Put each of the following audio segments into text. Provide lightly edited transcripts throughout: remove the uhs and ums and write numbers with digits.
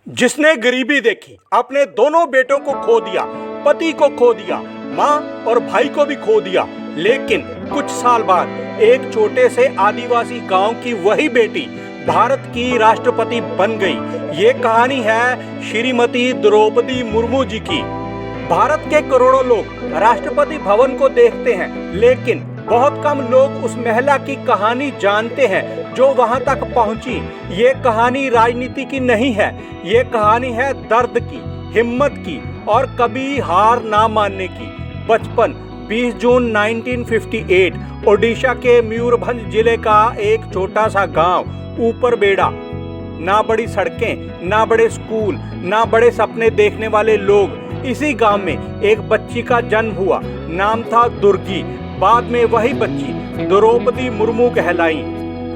जिसने गरीबी देखी, अपने दोनों बेटों को खो दिया, पति को खो दिया, माँ और भाई को भी खो दिया, लेकिन कुछ साल बाद एक छोटे से आदिवासी गांव की वही बेटी भारत की राष्ट्रपति बन गई। ये कहानी है श्रीमती द्रौपदी मुर्मू जी की। भारत के करोड़ों लोग राष्ट्रपति भवन को देखते हैं, लेकिन बहुत कम लोग उस महिला की कहानी जानते हैं जो वहां तक पहुंची। ये कहानी राजनीति की नहीं है, ये कहानी है दर्द की, हिम्मत की और कभी हार ना मानने की। बचपन 20 जून 1958 ओडिशा के मयूरभंज जिले का एक छोटा सा गांव ऊपर बेड़ा। ना बड़ी सड़कें, ना बड़े स्कूल, ना बड़े सपने देखने वाले लोग। इसी गांव में एक बच्ची का जन्म हुआ, नाम था दुर्गी। बाद में वही बच्ची द्रौपदी मुर्मू कहलाई।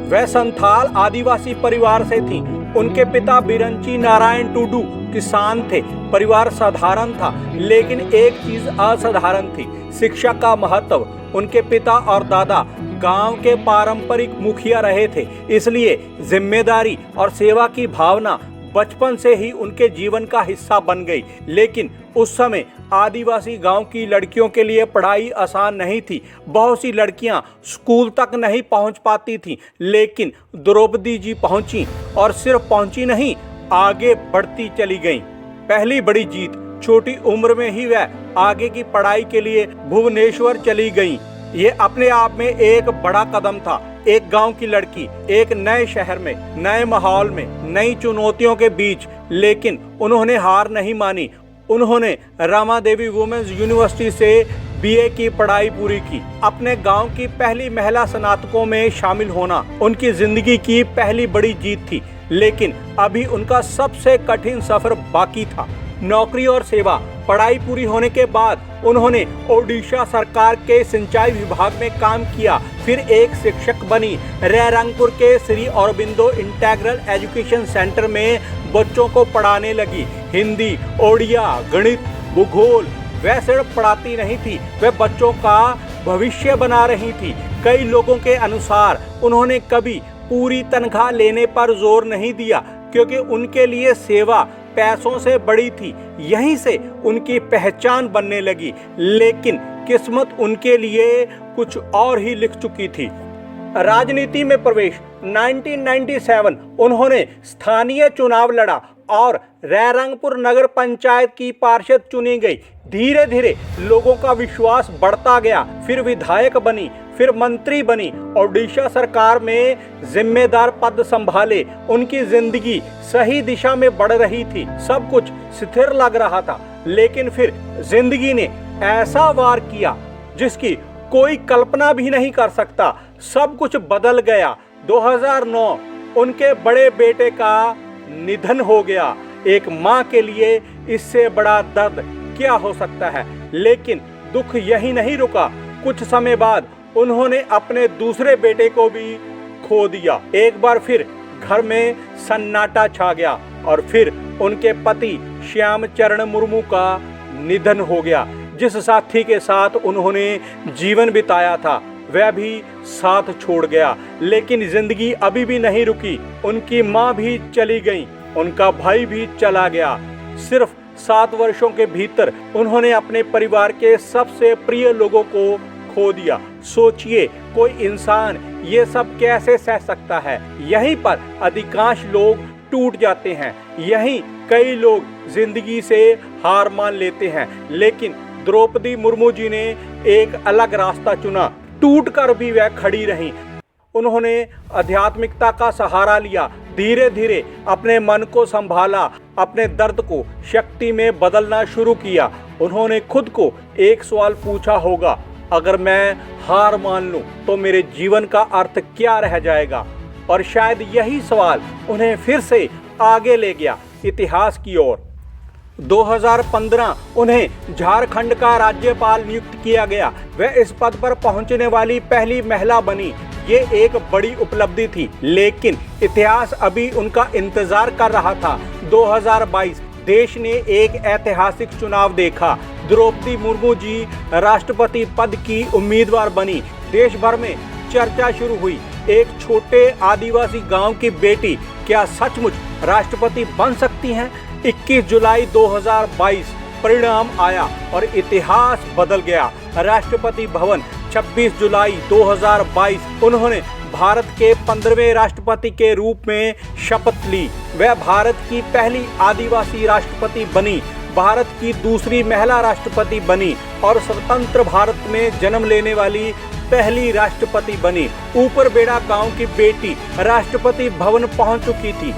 वह संथाल आदिवासी परिवार से थी। उनके पिता बिरंची नारायण टुडू किसान थे। परिवार साधारण था, लेकिन एक चीज असाधारण थी, शिक्षा का महत्व। उनके पिता और दादा गांव के पारंपरिक मुखिया रहे थे, इसलिए जिम्मेदारी और सेवा की भावना बचपन से ही उनके जीवन का हिस्सा बन गई। लेकिन उस समय आदिवासी गांव की लड़कियों के लिए पढ़ाई आसान नहीं थी। बहुत सी लड़कियां स्कूल तक नहीं पहुंच पाती थीं, लेकिन द्रौपदी जी पहुंची और सिर्फ पहुंची नहीं, आगे बढ़ती चली गईं। पहली बड़ी जीत, छोटी उम्र में ही वह आगे की पढ़ाई के लिए भुवनेश्वर चली गईं। ये अपने आप में एक बड़ा कदम था। एक गांव की लड़की एक नए शहर में, नए माहौल में, नई चुनौतियों के बीच, लेकिन उन्होंने हार नहीं मानी। उन्होंने रामा देवी वुमेन्स यूनिवर्सिटी से बीए की पढ़ाई पूरी की। अपने गांव की पहली महिला स्नातकों में शामिल होना उनकी जिंदगी की पहली बड़ी जीत थी, लेकिन अभी उनका सबसे कठिन सफर बाकी था। नौकरी और सेवा। पढ़ाई पूरी होने के बाद उन्होंने ओडिशा सरकार के सिंचाई विभाग में काम किया, फिर एक शिक्षक बनी। रेरंगपुर के Shri Aurobindo integral education centre में बच्चों को पढ़ाने लगी। हिंदी, ओडिया, गणित, भूगोल। वह सिर्फ पढ़ाती नहीं थी, वह बच्चों का भविष्य बना रही थी। कई लोगों के अनुसार उन्होंने कभी पूरी तनख्वाह लेने पर जोर नहीं दिया, क्योंकि उनके लिए सेवा पैसों से बड़ी थी। यहीं से उनकी पहचान बनने लगी, लेकिन किस्मत उनके लिए कुछ और ही लिख चुकी थी। राजनीति में प्रवेश 1997 उन्होंने स्थानीय चुनाव लड़ा और रेरंगपुर नगर पंचायत की पार्षद चुनी गई। धीरे धीरे लोगों का विश्वास बढ़ता गया। फिर विधायक बनी, फिर मंत्री बनी। ओडिशा सरकार में जिम्मेदार पद संभाले। उनकी जिंदगी सही दिशा में बढ़ रही थी, सब कुछ स्थिर लग रहा था। लेकिन फिर जिंदगी ने ऐसा वार किया जिसकी कोई कल्पना भी नहीं कर सकता। सब कुछ बदल गया। 2009 उनके बड़े बेटे का निधन हो गया। एक माँ के लिए इससे बड़ा दर्द क्या हो सकता है। लेकिन दुख यही नहीं रुका। कुछ समय बाद उन्होंने अपने दूसरे बेटे को भी खो दिया। एक बार फिर घर में सन्नाटा छा गया और फिर उनके पति श्यामचरण मुर्मू का निधन हो गया। जिस साथी के साथ उन्होंने जीवन बिताया था, वह भी साथ छोड़ गया। लेकिन जिंदगी अभी भी नहीं रुकी। उनकी माँ भी चली गई, उनका भाई भी चला गया। सिर्फ 7 वर्षों के भीतर उन्होंने अपने परिवार के सबसे प्रिय लोगों को खो दिया। सोचिए, कोई इंसान ये सब कैसे सह सकता है। यहीं पर अधिकांश लोग टूट जाते हैं। यहीं कई लोग जिंदगी से हार मान लेते हैं। लेकिन द्रौपदी मुर्मू जी ने एक अलग रास्ता चुना। टूटकर भी वह खड़ी रहीं। उन्होंने आध्यात्मिकता का सहारा लिया। धीरे धीरे अपने मन को संभाला, अपने दर्द को शक्ति में बदलना शुरू किया। उन्होंने खुद को एक सवाल पूछा होगा, अगर मैं हार मान लूं तो मेरे जीवन का अर्थ क्या रह जाएगा। और शायद यही सवाल उन्हें फिर से आगे ले गया, इतिहास की ओर। 2015 उन्हें झारखंड का राज्यपाल नियुक्त किया गया। वह इस पद पर पहुंचने वाली पहली महिला बनी। ये एक बड़ी उपलब्धि थी, लेकिन इतिहास अभी उनका इंतजार कर रहा था। 2022 देश ने एक ऐतिहासिक चुनाव देखा। द्रौपदी मुर्मू जी राष्ट्रपति पद की उम्मीदवार बनी। देश भर में चर्चा शुरू हुई। एक छोटे आदिवासी गांव की बेटी क्या सचमुच राष्ट्रपति बन सकती हैं? 21 जुलाई 2022 परिणाम आया और इतिहास बदल गया। राष्ट्रपति भवन 26 जुलाई 2022 उन्होंने भारत के 15वें राष्ट्रपति के रूप में शपथ ली। वह भारत की पहली आदिवासी राष्ट्रपति बनी, भारत की दूसरी महिला राष्ट्रपति बनी और स्वतंत्र भारत में जन्म लेने वाली पहली राष्ट्रपति बनी। ऊपरबेड़ा गांव की बेटी राष्ट्रपति भवन पहुंच चुकी थी।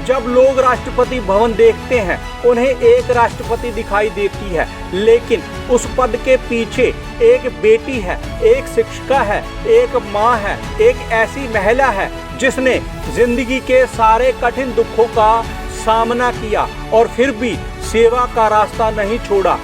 जब लोग राष्ट्रपति भवन देखते हैं उन्हें एक राष्ट्रपति दिखाई देती है, लेकिन उस पद के पीछे एक बेटी है, एक शिक्षिका है, एक माँ है, एक ऐसी महिला है जिसने जिंदगी के सारे कठिन दुखों का सामना किया और फिर भी सेवा का रास्ता नहीं छोड़ा।